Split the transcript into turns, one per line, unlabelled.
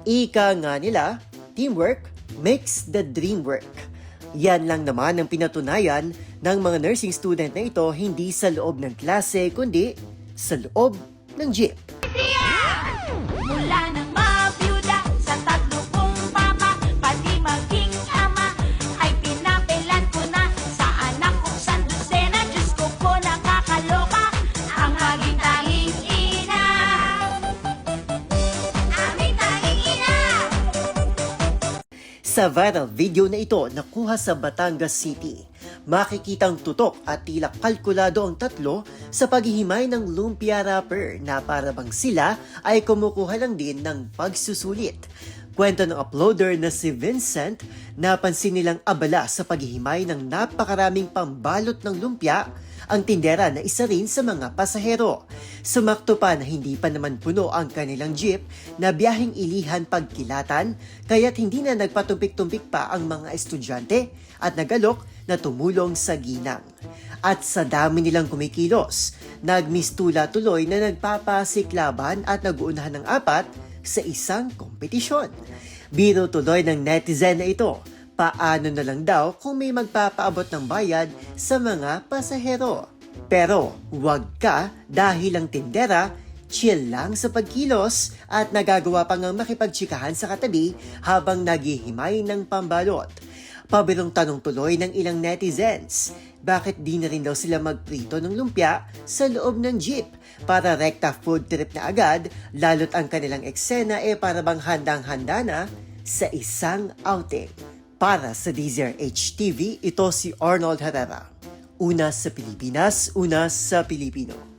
Ika nga nila, teamwork makes the dream work. Yan lang naman ang pinatunayan ng mga nursing student na ito hindi sa loob ng klase kundi sa loob ng jeep.
Mula nang mabiyuda sa tatlo kong papa, pati maging ama, ay pinapilan ko na sa anak kong sandusena. Diyos ko po nakakaloka ang maging tanging ina. Aming tanging ina!
Sa viral video na ito nakuha sa Batangas City, makikitang tutok at tila kalkulado ang tatlo sa paghihimay ng lumpia wrapper na para bang sila ay kumukuha lang din ng pagsusulit. Kwento ng uploader na si Vincent, napansin nilang abala sa paghihimay ng napakaraming pambalot ng lumpia ang tindera na isa rin sa mga pasahero. Sumakto pa na hindi pa naman puno ang kanilang jeep na biyaheng ilihan pagkilatan, kaya't hindi na nagpatumpik-tumpik pa ang mga estudyante at nagalok na tumulong sa ginang. At sa dami nilang kumikilos, nagmistula tuloy na nagpapasiklaban at naguunahan ng 4 sa isang kompetisyon. Biro tuloy ng netizen na ito, paano na lang daw kung may magpapaabot ng bayad sa mga pasahero. Pero wag ka dahil ang tindera, chill lang sa pagkilos at nagagawa pang makipagtsikahan sa katabi habang naghihimay ng pambalot. Pabirong tanong tuloy ng ilang netizens, bakit di na rin daw sila magprito ng lumpia sa loob ng jeep para rekta food trip na agad, lalo't ang kanilang eksena para bang handang-handa na sa isang outing. Para sa DZRH TV, ito si Arnold Herrera. Una sa Pilipinas, una sa Pilipino.